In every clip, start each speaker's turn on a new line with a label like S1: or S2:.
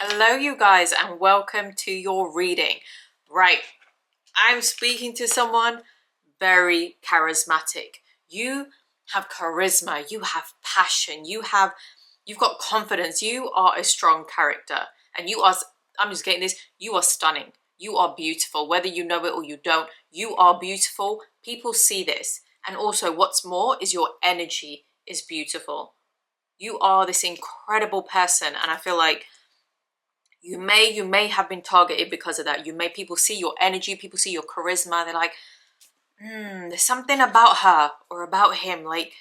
S1: Hello you guys and welcome to your reading. Right, I'm speaking to someone very charismatic. You have charisma, you have passion, you've got confidence, you are a strong character, and you are, I'm just getting this, you are stunning. You are beautiful, whether you know it or you don't. You are beautiful. People see this. And also what's more is your energy is beautiful. You are this incredible person, and I feel like you may have been targeted because of that. People see your energy, people see your charisma, they're like, there's something about her or about him, like,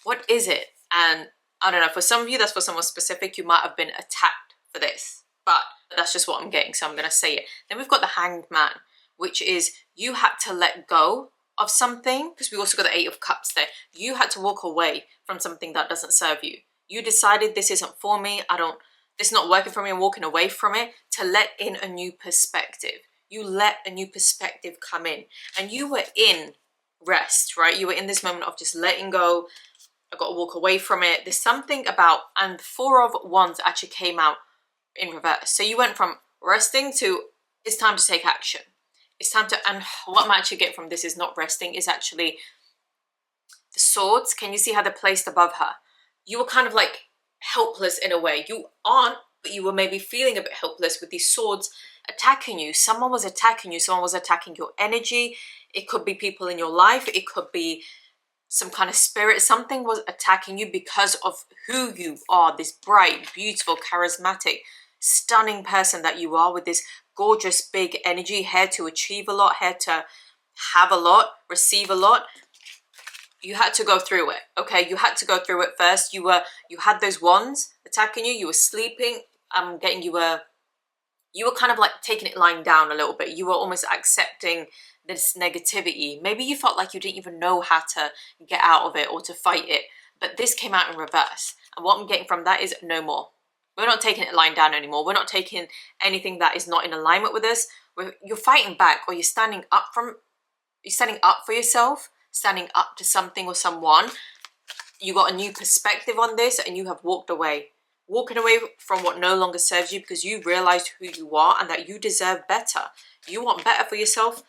S1: what is it? And I don't know, for some of you, that's for someone specific, you might have been attacked for this, but that's just what I'm getting, so I'm going to say it. Then we've got the Hanged Man, which is you had to let go of something, because we also got the Eight of Cups there. You had to walk away from something that doesn't serve you. You decided, this isn't for me, this is not working for me, I'm walking away from it, to let in a new perspective. You let a new perspective come in, and you were in rest, right? You were in this moment of just letting go. I got to walk away from it. There's something about, and Four of Wands actually came out in reverse. So you went from resting to, it's time to take action. It's time to, and what I'm actually getting from this is not resting, is actually the swords. Can you see how they're placed above her? You were kind of like helpless in a way. You aren't, but you were maybe feeling a bit helpless with these swords attacking you. Someone was attacking you. Someone was attacking your energy. It could be people in your life. It could be some kind of spirit. Something was attacking you because of who you are, this bright, beautiful, charismatic, stunning person that you are, with this gorgeous big energy, here to achieve a lot, here to have a lot, receive a lot. You had to go through it, okay? You had to go through it first. You had those wands attacking you. You were sleeping. You were kind of like taking it lying down a little bit. You were almost accepting this negativity. Maybe you felt like you didn't even know how to get out of it or to fight it. But this came out in reverse. And what I'm getting from that is no more. We're not taking it lying down anymore. We're not taking anything that is not in alignment with us. You're fighting back, or you're standing up for yourself, standing up to something or someone. You got a new perspective on this, and you have walked away. Walking away from what no longer serves you, because you realized who you are and that you deserve better. You want better for yourself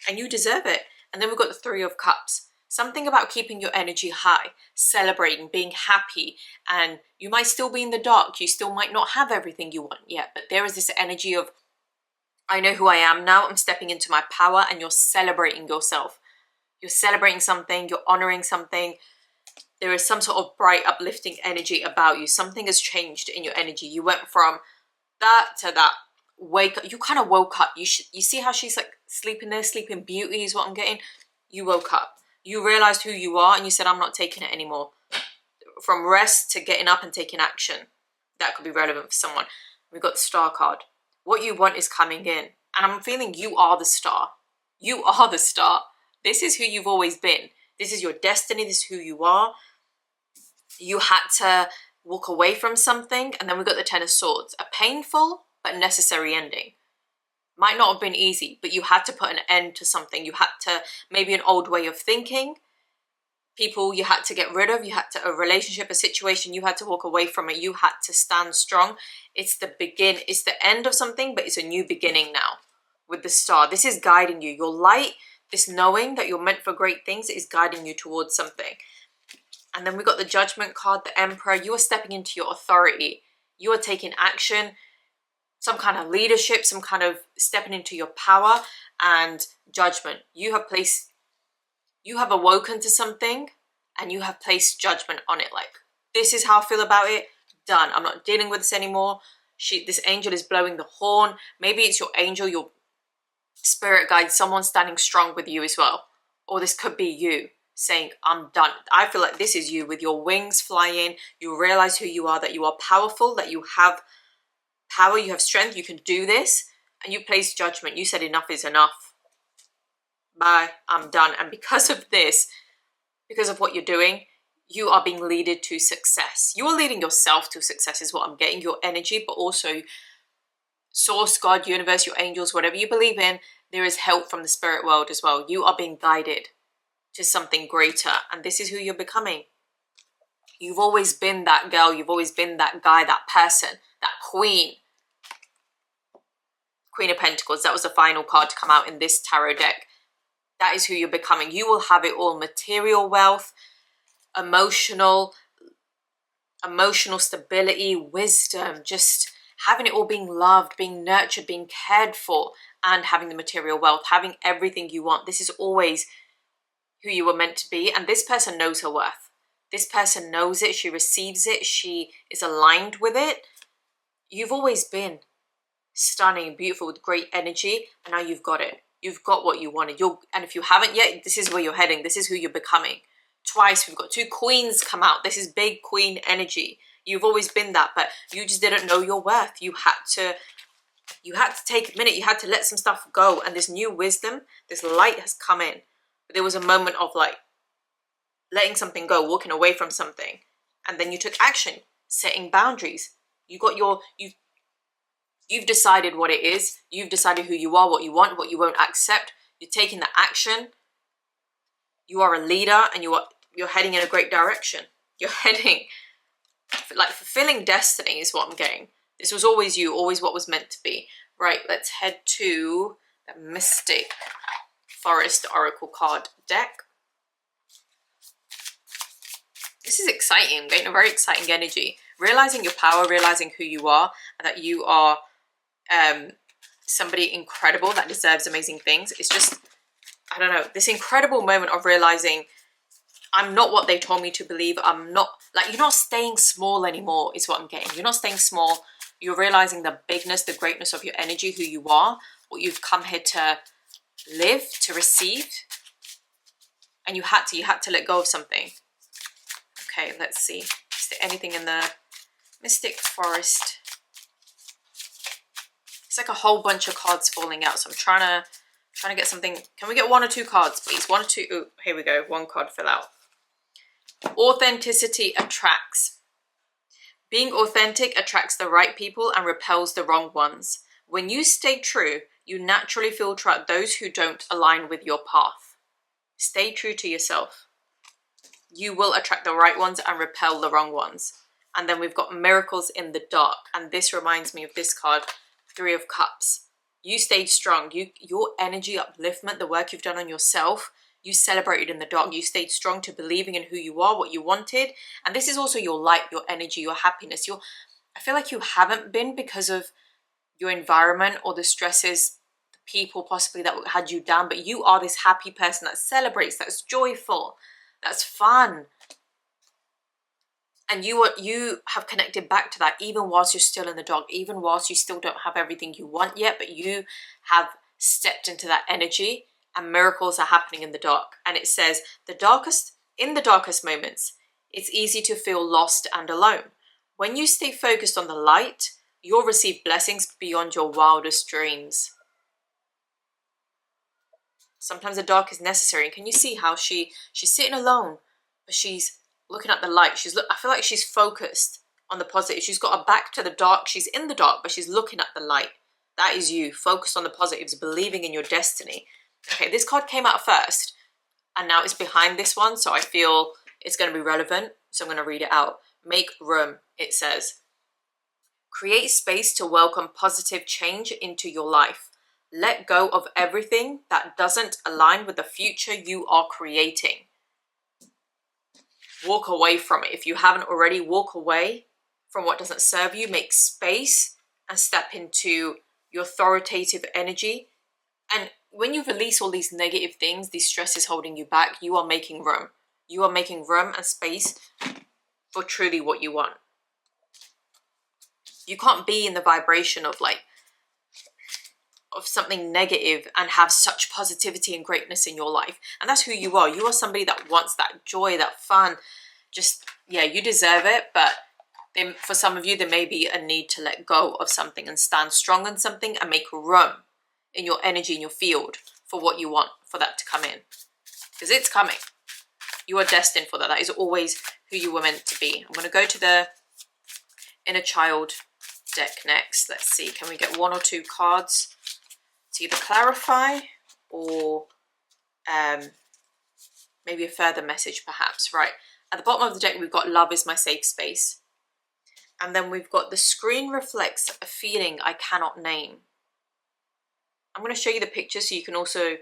S1: and you deserve it. And then we've got the Three of Cups. Something about keeping your energy high, celebrating, being happy. And you might still be in the dark. You still might not have everything you want yet. But there is this energy of, I know who I am now. I'm stepping into my power, and you're celebrating yourself. You're celebrating something. You're honoring something. There is some sort of bright, uplifting energy about you. Something has changed in your energy. You went from that to that. Wake up. You kind of woke up. You see how she's like sleeping there? Sleeping Beauty is what I'm getting. You woke up. You realized who you are, and you said, I'm not taking it anymore. From rest to getting up and taking action. That could be relevant for someone. We've got the Star card. What you want is coming in. And I'm feeling you are the star. You are the star. This is who you've always been. This is your destiny. This is who you are. You had to walk away from something. And then we got the Ten of Swords. A painful but necessary ending. Might not have been easy, but you had to put an end to something. You had to, maybe an old way of thinking. People you had to get rid of. You had to, a relationship, a situation, you had to walk away from it. You had to stand strong. It's the end of something, but it's a new beginning now with the star. This is guiding you. Your light, this knowing that you're meant for great things, is guiding you towards something. And then we got the Judgment card, the Emperor. You are stepping into your authority. You are taking action, some kind of leadership, some kind of stepping into your power and judgment. You have awoken to something, and you have placed judgment on it. Like, this is how I feel about it. Done. I'm not dealing with this anymore. This angel is blowing the horn. Maybe it's your angel, your spirit guide, someone standing strong with you as well. Or this could be you saying, I'm done. I feel like this is you with your wings flying. You realize who you are, that you are powerful, that you have power, you have strength, you can do this. And you place judgment. You said enough is enough. Bye, I'm done. And because of this, because of what you're doing, you are being leaded to success. You are leading yourself to success is what I'm getting. Your energy, but also source, God, universe, your angels, whatever you believe in, there is help from the spirit world as well. You are being guided to something greater, and this is who you're becoming. You've always been that girl. You've always been that guy, that person, that queen. Queen of Pentacles. That was the final card to come out in this tarot deck. That is who you're becoming. You will have it all: material wealth, emotional stability, wisdom, just having it all, being loved, being nurtured, being cared for, and having the material wealth, having everything you want. This is always who you were meant to be. And this person knows her worth. This person knows it. She receives it. She is aligned with it. You've always been stunning, beautiful, with great energy. And now you've got it. You've got what you wanted. And if you haven't yet, this is where you're heading. This is who you're becoming. Twice we've got 2 queens come out. This is big queen energy. You've always been that, but you just didn't know your worth. You had to take a minute. You had to let some stuff go. And this new wisdom, this light has come in. But there was a moment of like letting something go, walking away from something. And then you took action, setting boundaries. You've decided what it is. You've decided who you are, what you want, what you won't accept. You're taking the action. You are a leader, and you're heading in a great direction. You're heading, like, fulfilling destiny is what I'm getting. This was always you, always what was meant to be. Right, let's head to the Mystic Forest Oracle card deck. This is exciting. I'm getting a very exciting energy. Realizing your power, realizing who you are, and that you are somebody incredible that deserves amazing things. It's just, I don't know, this incredible moment of realizing I'm not what they told me to believe. I'm not, like, you're not staying small anymore is what I'm getting. You're not staying small. You're realizing the bigness, the greatness of your energy, who you are, what you've come here to live, to receive. And you had to let go of something. Okay, let's see. Is there anything in the Mystic Forest? It's like a whole bunch of cards falling out. So I'm trying to get something. Can we get 1 or 2 cards, please? 1 or 2. Oh, here we go. 1 card fell out. Authenticity attracts. Being authentic attracts the right people and repels the wrong ones. When you stay true, you naturally filter out those who don't align with your path. Stay true to yourself. You will attract the right ones and repel the wrong ones. And then we've got miracles in the dark. And this reminds me of this card, 3 of Cups. You stayed strong. Your energy upliftment, the work you've done on yourself, you celebrated in the dark. You stayed strong to believing in who you are, what you wanted. And this is also your light, your energy, your happiness. I feel like you haven't been because of your environment or the stresses, the people possibly that had you down. But you are this happy person that celebrates, that's joyful, that's fun. And you have connected back to that even whilst you're still in the dark, even whilst you still don't have everything you want yet, but you have stepped into that energy and miracles are happening in the dark. And it says, in the darkest moments, it's easy to feel lost and alone. When you stay focused on the light, you'll receive blessings beyond your wildest dreams. Sometimes the dark is necessary. And can you see how she's sitting alone, but she's looking at the light. I feel like she's focused on the positive. She's got her back to the dark. She's in the dark, but she's looking at the light. That is you, focused on the positives, believing in your destiny. Okay, this card came out first, and now it's behind this one, so I feel it's going to be relevant. So I'm going to read it out. Make room, it says. Create space to welcome positive change into your life. Let go of everything that doesn't align with the future you are creating. Walk away from it. If you haven't already, walk away from what doesn't serve you. Make space and step into your authoritative energy. And when you release all these negative things, these stresses holding you back, you are making room. You are making room and space for truly what you want. You can't be in the vibration of something negative and have such positivity and greatness in your life. And that's who you are. You are somebody that wants that joy, that fun. Just, yeah, you deserve it. But then for some of you, there may be a need to let go of something and stand strong on something and make room in your energy, in your field, for what you want, for that to come in. Because it's coming. You are destined for that. That is always who you were meant to be. I'm going to go to the Inner Child deck next. Let's see. Can we get 1 or 2 cards to either clarify or maybe a further message perhaps? Right. At the bottom of the deck, we've got love is my safe space. And then we've got the screen reflects a feeling I cannot name. I'm going to show you the picture so you can also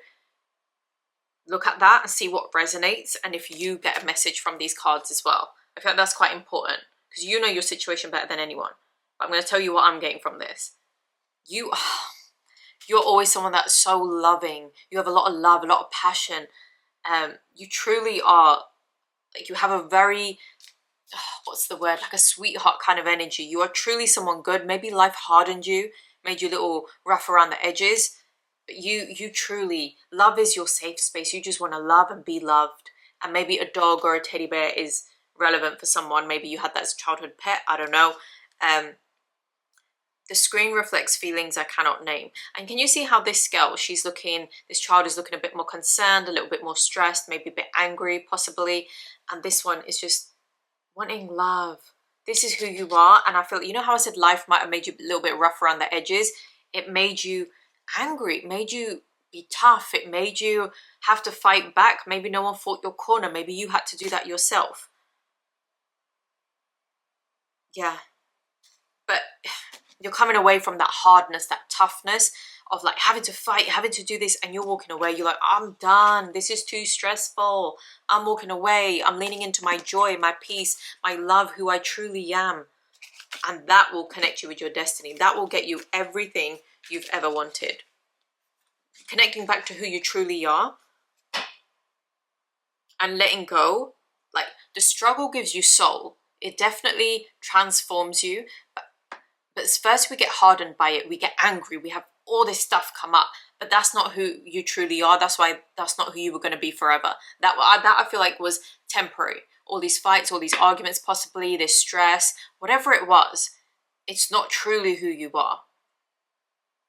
S1: look at that and see what resonates, and if you get a message from these cards as well. I feel like that's quite important because you know your situation better than anyone. But I'm going to tell you what I'm getting from this. You're always someone that's so loving. You have a lot of love, a lot of passion. You truly are, like, you have a very, what's the word, like a sweetheart kind of energy. You are truly someone good. Maybe life hardened you, made you a little rough around the edges, but you truly, love is your safe space. You just want to love and be loved. And maybe a dog or a teddy bear is relevant for someone. Maybe you had that as a childhood pet, I don't know. The screen reflects feelings I cannot name. And can you see how this girl, this child is looking a bit more concerned, a little bit more stressed, maybe a bit angry possibly. And this one is just wanting love. This is who you are. And I feel, you know how I said life might have made you a little bit rough around the edges? It made you angry. It made you be tough. It made you have to fight back. Maybe no one fought your corner. Maybe you had to do that yourself. Yeah. But you're coming away from that hardness, that toughness of like having to fight, having to do this, and you're walking away. You're like, I'm done. This is too stressful. I'm walking away. I'm leaning into my joy, my peace, my love, who I truly am. And that will connect you with your destiny. That will get you everything you've ever wanted. Connecting back to who you truly are and letting go. Like, the struggle gives you soul. It definitely transforms you. But first we get hardened by it. We get angry. We have all this stuff come up. But that's not who you truly are. That's why that's not who you were going to be forever. That I feel like was temporary. All these fights, all these arguments possibly, this stress, whatever it was, it's not truly who you are.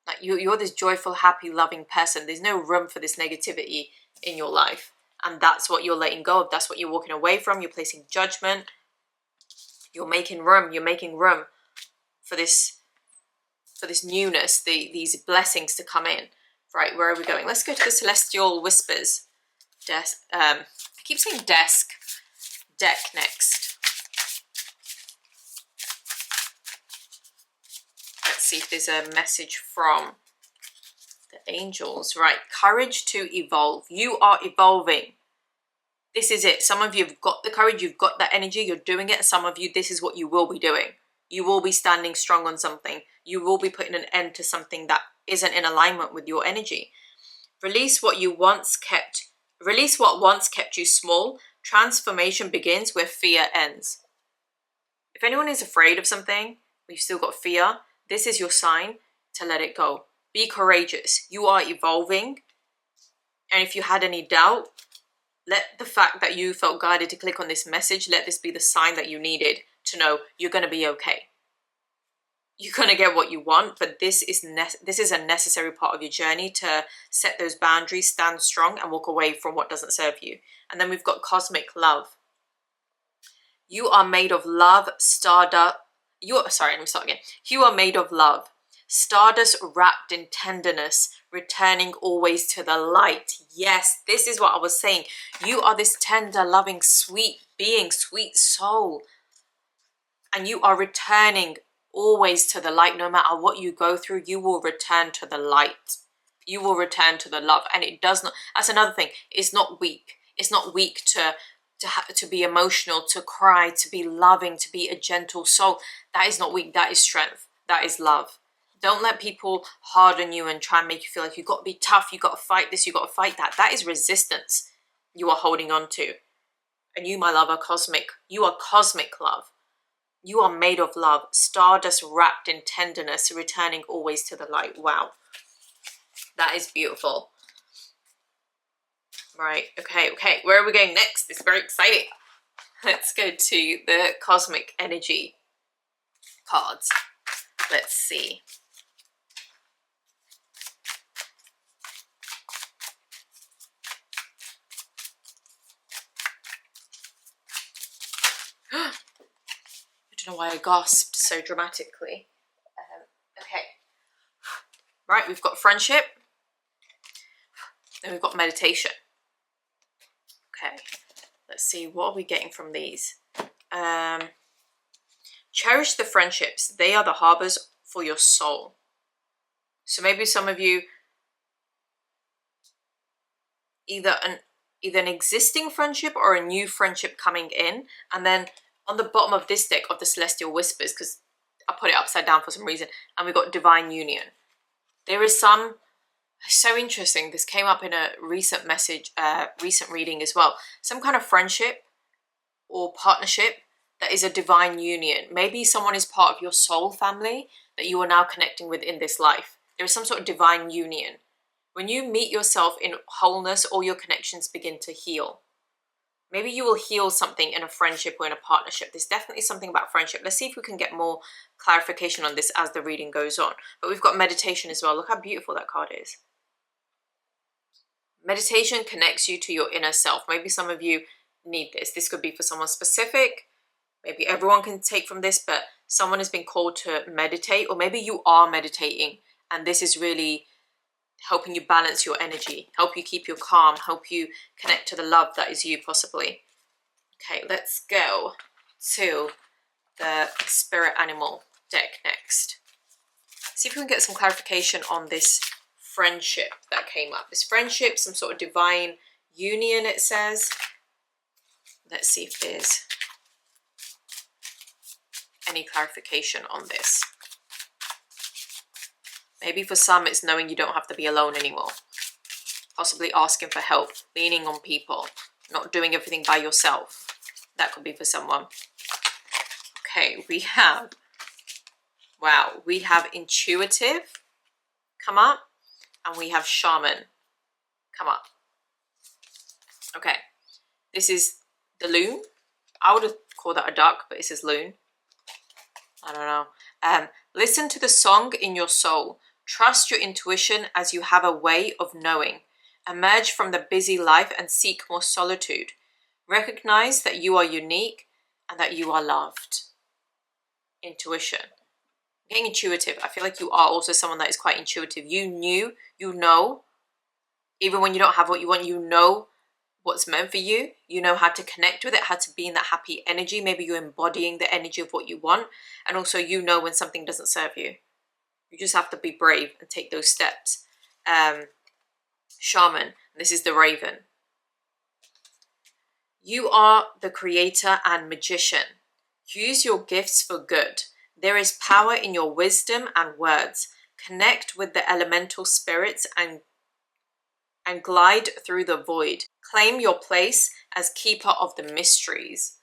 S1: Like, you're this joyful, happy, loving person. There's no room for this negativity in your life. And that's what you're letting go of. That's what you're walking away from. You're placing judgment. You're making room. You're making room for this newness, these blessings to come in. Right, where are we going? Let's go to the Celestial Whispers I keep saying deck next. Let's see if there's a message from the angels. Right, courage to evolve. You are evolving. This is it. Some of you have got the courage, you've got that energy, you're doing it. Some of you, this is what you will be doing. You will be standing strong on something. You will be putting an end to something that isn't in alignment with your energy. Release what once kept you small. Transformation begins where fear ends. If anyone is afraid of something, or you've still got fear, this is your sign to let it go. Be courageous. You are evolving. And if you had any doubt, let the fact that you felt guided to click on this message, let this be the sign that you needed to know you're going to be okay. You're going to get what you want, but this is a necessary part of your journey to set those boundaries, stand strong, and walk away from what doesn't serve you. And then we've got cosmic love. You are made of love, stardust. You are made of love, stardust wrapped in tenderness, returning always to the light. Yes, this is what I was saying. You are this tender, loving, sweet being, sweet soul. And you are returning always to the light. No matter what you go through, you will return to the light. You will return to the love. And it does not, that's another thing, it's not weak. It's not weak to be emotional, to cry, to be loving, to be a gentle soul. That is not weak. That is strength. That is love. Don't let people harden you and try and make you feel like you've got to be tough, you've got to fight this, you've got to fight that. That is resistance you are holding on to. And you, my love, are cosmic. You are cosmic love. You are made of love, stardust wrapped in tenderness, returning always to the light. Wow. That is beautiful. Right, okay. Where are we going next? It's very exciting. Let's go to the cosmic energy cards. Let's see. I don't know why I gasped so dramatically. Okay. Right, we've got friendship. Then we've got meditation. Okay. Let's see, what are we getting from these? Cherish the friendships. They are the harbors for your soul. So maybe some of you either an existing friendship or a new friendship coming in. And then on the bottom of this deck of the Celestial Whispers, because I put it upside down for some reason, and we got Divine Union. There is some, so interesting, this came up in a recent message, recent reading as well. Some kind of friendship or partnership that is a divine union. Maybe someone is part of your soul family that you are now connecting with in this life. There is some sort of divine union. When you meet yourself in wholeness, all your connections begin to heal. Maybe you will heal something in a friendship or in a partnership. There's definitely something about friendship. Let's see if we can get more clarification on this as the reading goes on. But we've got meditation as well. Look how beautiful that card is. Meditation connects you to your inner self. Maybe some of you need this. This could be for someone specific. Maybe everyone can take from this, but someone has been called to meditate, or maybe you are meditating and this is really helping you balance your energy, help you keep your calm, help you connect to the love that is you possibly. Okay, let's go to the spirit animal deck next. See if we can get some clarification on this friendship that came up. This friendship, some sort of divine union, it says. Let's see if there's any clarification on this. Maybe for some it's knowing you don't have to be alone anymore. Possibly asking for help, leaning on people, not doing everything by yourself. That could be for someone. Okay, we have, wow, we have intuitive come up, and we have shaman come up. Okay, this is the loon. I would have called that a duck, but it says loon. I don't know. Listen to the song in your soul. Trust your intuition as you have a way of knowing. Emerge from the busy life and seek more solitude. Recognize that you are unique and that you are loved. Intuition. Getting intuitive. I feel like you are also someone that is quite intuitive. You know, even when you don't have what you want, you know what's meant for you. You know how to connect with it, how to be in that happy energy. Maybe you're embodying the energy of what you want. And also you know when something doesn't serve you. You just have to be brave and take those steps. Shaman. This is the raven. You are the creator and magician. Use your gifts for good. There is power in your wisdom and words. Connect with the elemental spirits and glide through the void. Claim your place as keeper of the mysteries.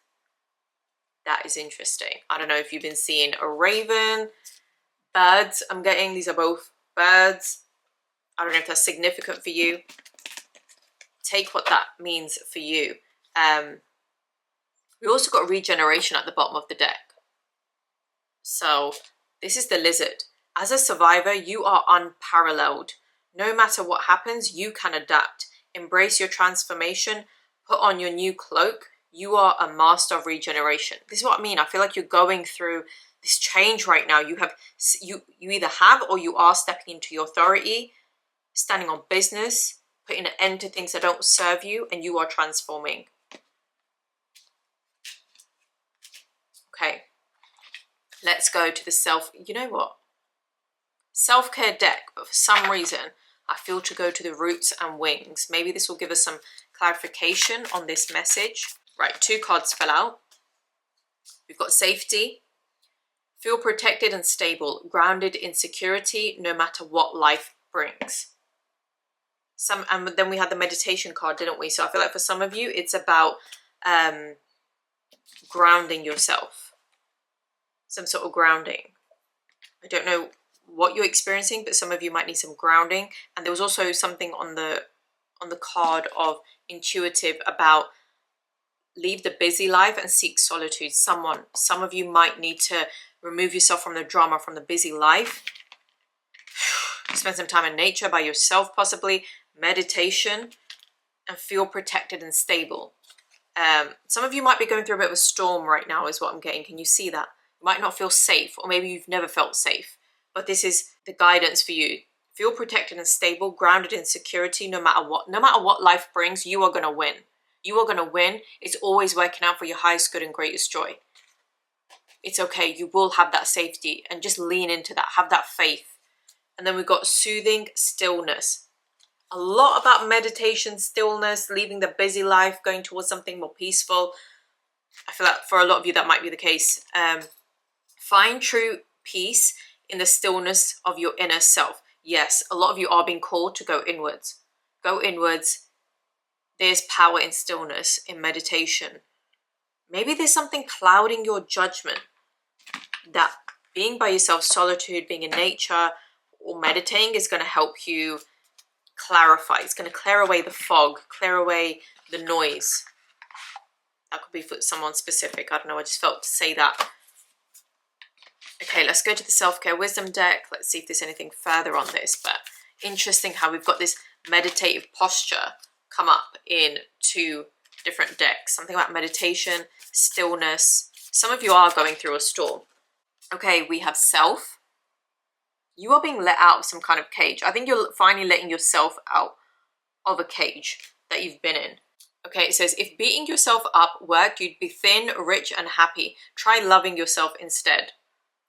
S1: That is interesting. I don't know if you've been seeing a raven, birds. I'm getting these are both birds. I don't know if that's significant for you. Take what that means for you. We also got regeneration at the bottom of the deck. So this is the lizard. As a survivor, you are unparalleled. No matter what happens, you can adapt. Embrace your transformation. Put on your new cloak. You are a master of regeneration. This is what I mean. I feel like you're going through this change right now. You either have or you are stepping into your authority, standing on business, putting an end to things that don't serve you, and you are transforming. Okay. Let's go to the you know what? Self-care deck, but for some reason, I feel to go to the roots and wings. Maybe this will give us some clarification on this message. Right, 2 cards fell out. We've got safety. Feel protected and stable, grounded in security, no matter what life brings. And then we had the meditation card, didn't we? So I feel like for some of you, it's about grounding yourself. Some sort of grounding. I don't know what you're experiencing, but some of you might need some grounding. And there was also something on the card of intuitive about leave the busy life and seek solitude. Some of you might need to remove yourself from the drama, from the busy life. Spend some time in nature by yourself, possibly meditation, and feel protected and stable. Some of you might be going through a bit of a storm right now is what I'm getting. Can you see that? You might not feel safe, or maybe you've never felt safe, but this is the guidance for you. Feel protected and stable, grounded in security, no matter what life brings. You are going to win. You are going to win. It's always working out for your highest good and greatest joy. It's okay. You will have that safety, and just lean into that. Have that faith. And then we've got soothing stillness. A lot about meditation, stillness, leaving the busy life, going towards something more peaceful. I feel like for a lot of you that might be the case. Find true peace in the stillness of your inner self. Yes, a lot of you are being called to go inwards. Go inwards. There's power in stillness, in meditation. Maybe there's something clouding your judgment, that being by yourself, solitude, being in nature, or meditating is going to help you clarify. It's going to clear away the fog, clear away the noise. That could be for someone specific. I don't know, I just felt to say that. Okay, let's go to the self-care wisdom deck. Let's see if there's anything further on this. But interesting how we've got this meditative posture come up in 2 different decks. Something about meditation, stillness. Some of you are going through a storm. Okay, we have self. You are being let out of some kind of cage. I think you're finally letting yourself out of a cage that you've been in. Okay, it says, if beating yourself up worked, you'd be thin, rich, and happy. Try loving yourself instead.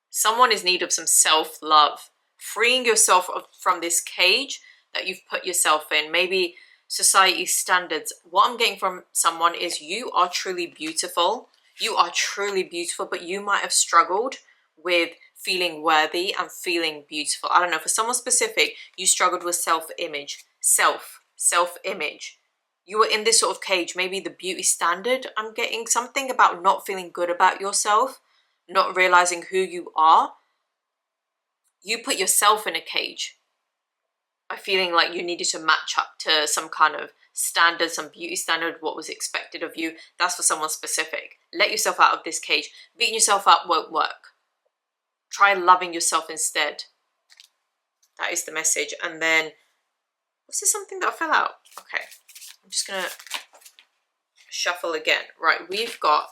S1: Someone is in need of some self-love. Freeing yourself from this cage that you've put yourself in. Maybe society's standards. What I'm getting from someone is you are truly beautiful. You are truly beautiful, but you might have struggled with feeling worthy and feeling beautiful. I don't know, for someone specific, you struggled with self-image. Self-image. You were in this sort of cage, maybe the beauty standard. I'm getting something about not feeling good about yourself, not realizing who you are. You put yourself in a cage by feeling like you needed to match up to some kind of standard, some beauty standard, what was expected of you. That's for someone specific. Let yourself out of this cage. Beating yourself up won't work. Try loving yourself instead. That is the message. And then, was there something that fell out? Okay, I'm just gonna shuffle again. Right, we've got,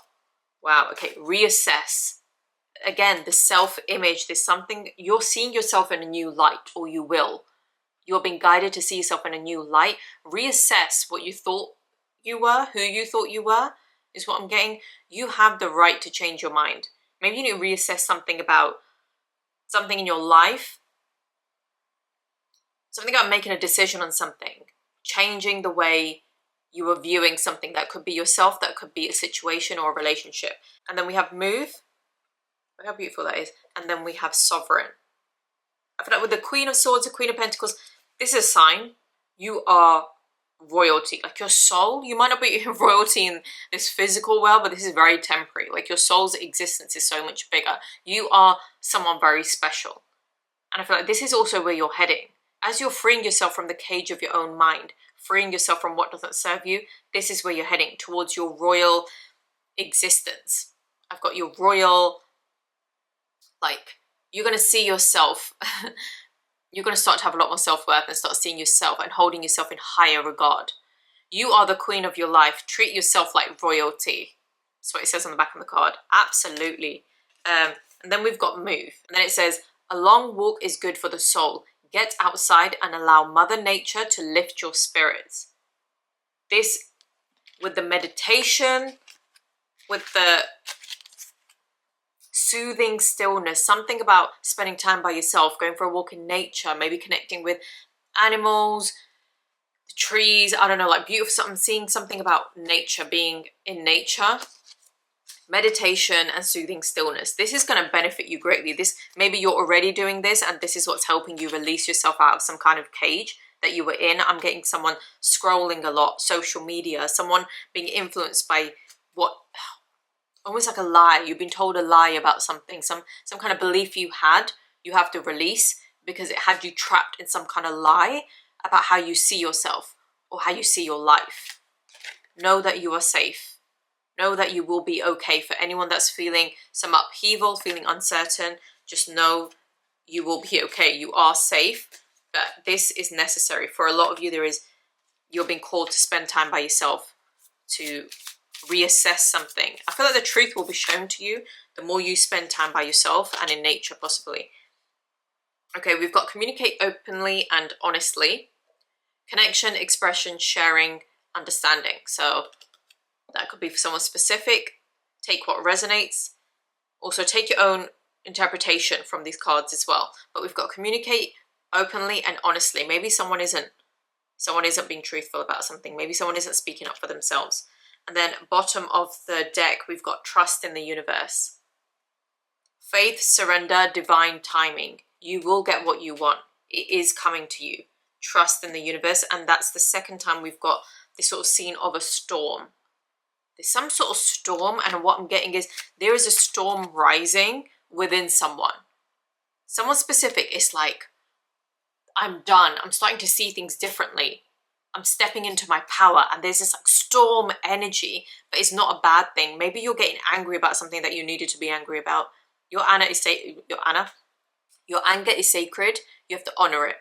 S1: wow, okay, reassess. Again, the self-image, there's something, you're seeing yourself in a new light, or you will. You're being guided to see yourself in a new light. Reassess what you thought you were, who you thought you were, is what I'm getting. You have the right to change your mind. Maybe you need to reassess something about something in your life, something about making a decision on something, changing the way you are viewing something. That could be yourself, that could be a situation or a relationship. And then we have move. Look how beautiful that is. And then we have sovereign. I feel like with the Queen of Swords, the Queen of Pentacles, this is a sign you are royalty. Like your soul, you might not be royalty in this physical world, but this is very temporary. Like your soul's existence is so much bigger. You are someone very special. And I feel like this is also where you're heading. As you're freeing yourself from the cage of your own mind, freeing yourself from what doesn't serve you, this is where you're heading, towards your royal existence. I've got your royal, like, you're going to see yourself. You're going to start to have a lot more self-worth and start seeing yourself and holding yourself in higher regard. You are the queen of your life. Treat yourself like royalty. That's what it says on the back of the card. Absolutely. And then we've got move. And then it says, a long walk is good for the soul. Get outside and allow Mother Nature to lift your spirits. This, with the meditation, with the soothing stillness, something about spending time by yourself, going for a walk in nature, maybe connecting with animals, the trees, I don't know, like beautiful something, seeing something about nature, being in nature, meditation and soothing stillness. This is going to benefit you greatly. This, maybe you're already doing this and this is what's helping you release yourself out of some kind of cage that you were in. I'm getting someone scrolling a lot, social media, someone being influenced by what, almost like a lie. You've been told a lie about something, some kind of belief you have to release because it had you trapped in some kind of lie about how you see yourself or how you see your life. Know that you are safe. Know that you will be okay. For anyone that's feeling some upheaval, feeling uncertain, just know you will be okay. You are safe, but this is necessary. For a lot of you, you're being called to spend time by yourself, to reassess something. I feel like the truth will be shown to you the more you spend time by yourself and in nature, possibly. Okay, we've got communicate openly and honestly. Connection, expression, sharing, understanding. So that could be for someone specific. Take what resonates. Also take your own interpretation from these cards as well. But we've got communicate openly and honestly. Maybe someone isn't Someone isn't being truthful about something. Maybe someone isn't speaking up for themselves. And then bottom of the deck, we've got trust in the universe. Faith, surrender, divine timing. You will get what you want. It is coming to you. Trust in the universe. And that's the second time we've got this sort of scene of a storm. There's some sort of storm, and what I'm getting is there is a storm rising within someone. Someone specific. It's like, I'm done. I'm starting to see things differently. I'm stepping into my power, and there's this like storm energy, but it's not a bad thing. Maybe you're getting angry about something that you needed to be angry about. Your anger is sacred. You have to honor it.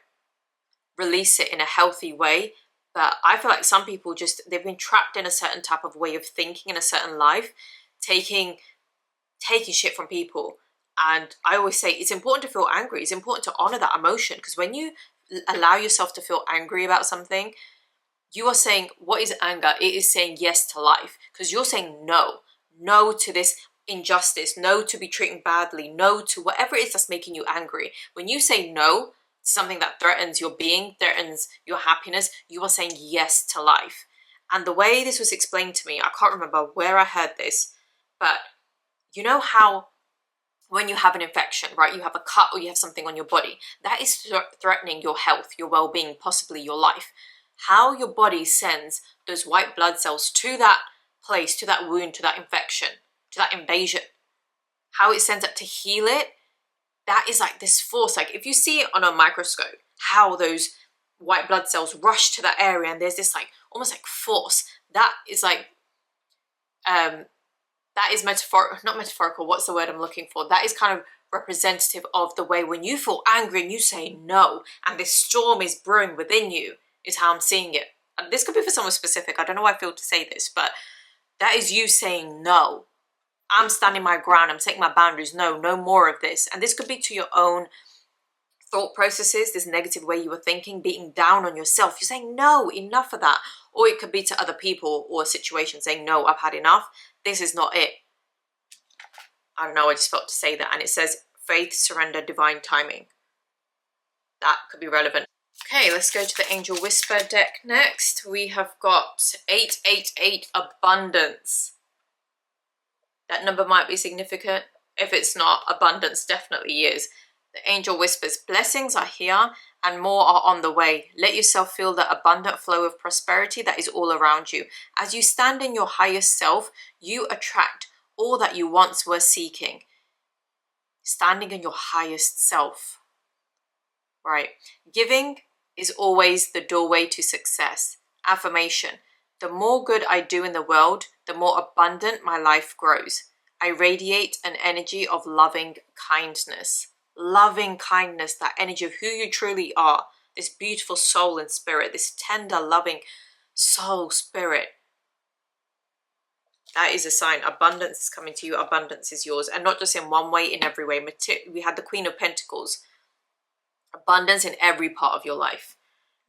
S1: Release it in a healthy way. But I feel like some people they've been trapped in a certain type of way of thinking in a certain life, taking shit from people. And I always say it's important to feel angry. It's important to honor that emotion, because when you allow yourself to feel angry about something, you are saying, what is anger? It is saying yes to life, because you're saying no to this injustice, no to be treated badly, no to whatever it is that's making you angry. When you say no to something that threatens your being, threatens your happiness, you are saying yes to life. And the way this was explained to me, I can't remember where I heard this, but you know how when you have an infection, right, you have a cut or you have something on your body, that is threatening your health, your well-being, possibly your life. How your body sends those white blood cells to that place, to that wound, to that infection, to that invasion, how it sends up to heal it, that is like this force. Like if you see it on a microscope, how those white blood cells rush to that area, and there's this like almost like force that is like that is not metaphorical, what's the word I'm looking for? That is kind of representative of the way when you feel angry and you say no, and this storm is brewing within you, is how I'm seeing it. And this could be for someone specific. I don't know why I feel to say this, but that is you saying no. I'm standing my ground. I'm taking my boundaries. No more of this. And this could be to your own thought processes, this negative way you were thinking, beating down on yourself. You're saying, no, enough of that. Or it could be to other people or a situation, saying, no, I've had enough. This is not it. I don't know, I just felt to say that. And it says, faith, surrender, divine timing. That could be relevant. Okay, let's go to the Angel Whisper deck next. We have got 888, abundance. That number might be significant. If it's not, abundance definitely is. The Angel whispers, blessings are here and more are on the way. Let yourself feel the abundant flow of prosperity that is all around you. As you stand in your highest self, you attract all that you once were seeking. Standing in your highest self. Right. Giving is always the doorway to success. Affirmation. The more good I do in the world, the more abundant my life grows. I radiate an energy of loving kindness. Loving kindness, that energy of who you truly are. This beautiful soul and spirit, this tender, loving soul spirit. That is a sign. Abundance is coming to you. Abundance is yours. And not just in one way, in every way. We had the Queen of Pentacles. Abundance in every part of your life.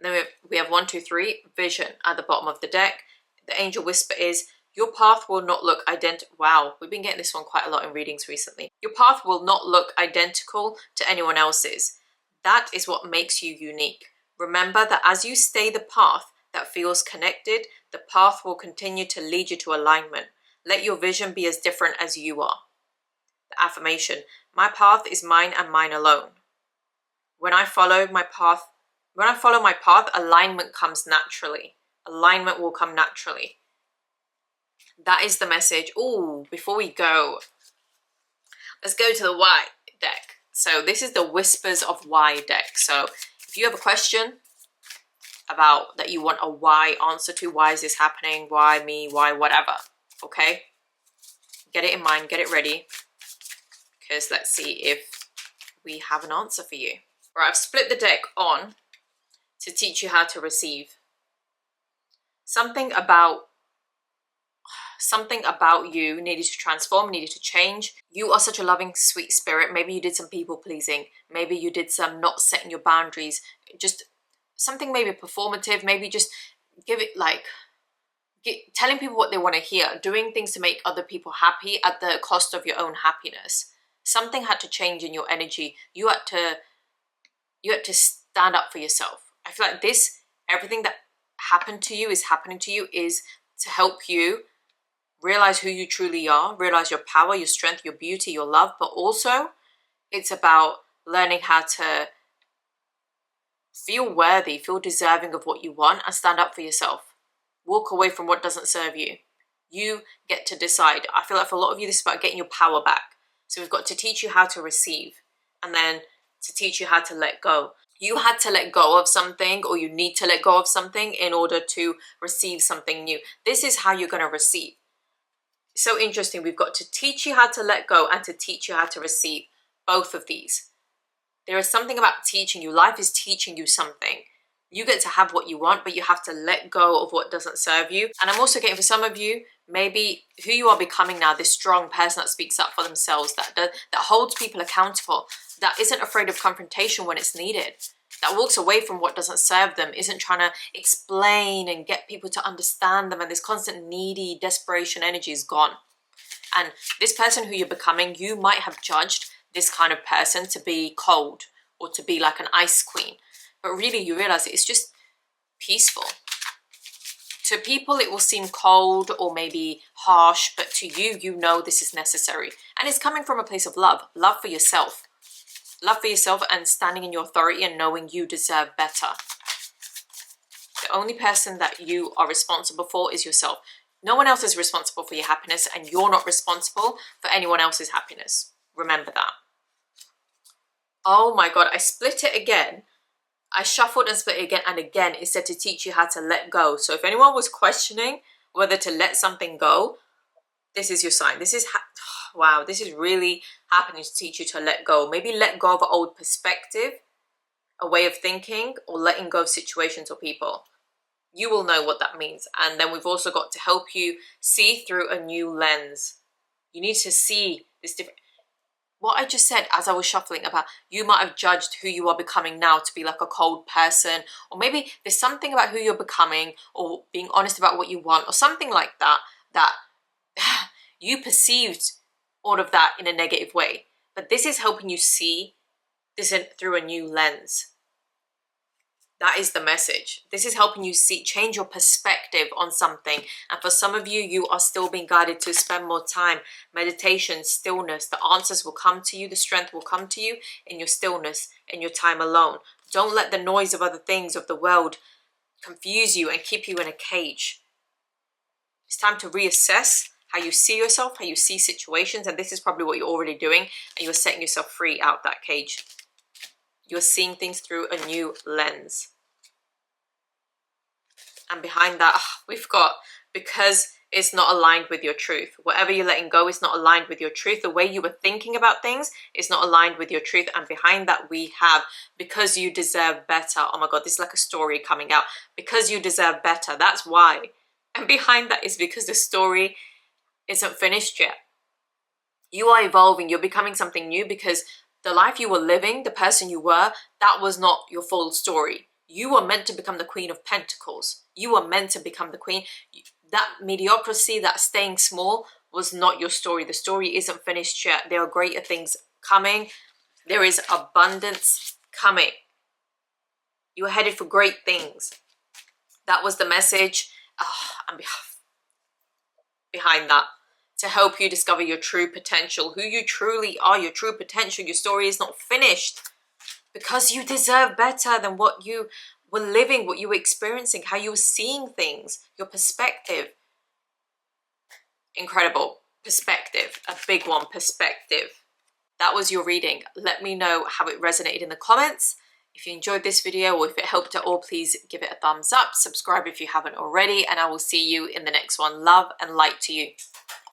S1: And then we have 1, 2, 3, vision at the bottom of the deck. The Angel Whisper is, your path will not look identical. Wow, we've been getting this one quite a lot in readings recently. Your path will not look identical to anyone else's. That is what makes you unique. Remember that as you stay the path that feels connected, the path will continue to lead you to alignment. Let your vision be as different as you are. The affirmation, my path is mine and mine alone. When I follow my path, alignment comes naturally. Alignment will come naturally. That is the message. Oh, before we go, let's go to the Y deck. So this is the Whispers of Y deck. So if you have a question about that you want a why answer to, why is this happening, why me, why whatever, okay? Get it in mind, get it ready, because let's see if we have an answer for you. Right, I've split the deck on to teach you how to receive. Something about you needed to transform, needed to change. You are such a loving, sweet spirit. Maybe you did some people pleasing. Maybe you did some not setting your boundaries. Just something maybe performative. Maybe just give it like telling people what they want to hear. Doing things to make other people happy at the cost of your own happiness. Something had to change in your energy. You had to stand up for yourself. I feel like this Everything that happened to you is happening to you is to help you realize who you truly are, realize your power, your strength, your beauty, your love, but also it's about learning how to feel worthy, feel deserving of what you want, and stand up for yourself. Walk away from what doesn't serve you. You get to decide. I feel like for a lot of you, this is about getting your power back. So we've got to teach you how to receive, and then to teach you how to let go. You had to let go of something, or you need to let go of something in order to receive something new. This is how you're going to receive. So interesting. We've got to teach you how to let go and to teach you how to receive. Both of these. There is something about teaching you. Life is teaching you something. You get to have what you want, but you have to let go of what doesn't serve you. And I'm also getting, for some of you, maybe who you are becoming now, this strong person that speaks up for themselves, that holds people accountable, that isn't afraid of confrontation when it's needed, that walks away from what doesn't serve them, isn't trying to explain and get people to understand them, and this constant needy desperation energy is gone. And this person who you're becoming, you might have judged this kind of person to be cold or to be like an ice queen. But really you realize it's just peaceful. To people it will seem cold or maybe harsh, but to you, you know this is necessary. And it's coming from a place of love. Love for yourself. Love for yourself and standing in your authority and knowing you deserve better. The only person that you are responsible for is yourself. No one else is responsible for your happiness, and you're not responsible for anyone else's happiness. Remember that. Oh my God, I split it again. I shuffled and split it again, and again it said to teach you how to let go. So if anyone was questioning whether to let something go, this is your sign. This is, wow, this is really happening to teach you to let go. Maybe let go of an old perspective, a way of thinking, or letting go of situations or people. You will know what that means. And then we've also got to help you see through a new lens. You need to see this different. What I just said as I was shuffling about, you might have judged who you are becoming now to be like a cold person, or maybe there's something about who you're becoming, or being honest about what you want, or something like that, that you perceived all of that in a negative way. But this is helping you see this through a new lens. That is the message. This is helping you see, change your perspective on something. And for some of you, you are still being guided to spend more time. Meditation, stillness, the answers will come to you. The strength will come to you in your stillness, in your time alone. Don't let the noise of other things of the world confuse you and keep you in a cage. It's time to reassess how you see yourself, how you see situations. And this is probably what you're already doing. And you're setting yourself free out that cage. You're seeing things through a new lens. And behind that, we've got, because it's not aligned with your truth. Whatever you're letting go is not aligned with your truth. The way you were thinking about things is not aligned with your truth. And behind that, we have, because you deserve better. Oh my God, this is like a story coming out. Because you deserve better. That's why. And behind that is because the story isn't finished yet. You are evolving. You're becoming something new, because the life you were living, the person you were, that was not your full story. You were meant to become the Queen of Pentacles. You were meant to become the Queen. That mediocrity, that staying small was not your story. The story isn't finished yet. There are greater things coming. There is abundance coming. You are headed for great things. That was the message. And behind that, to help you discover your true potential, who you truly are, your true potential. Your story is not finished, because you deserve better than what you were living, what you were experiencing, how you were seeing things, your perspective. Incredible. Perspective, a big one, perspective. That was your reading. Let me know how it resonated in the comments. If you enjoyed this video, or if it helped at all, please give it a thumbs up. Subscribe if you haven't already, and I will see you in the next one. Love and light to you.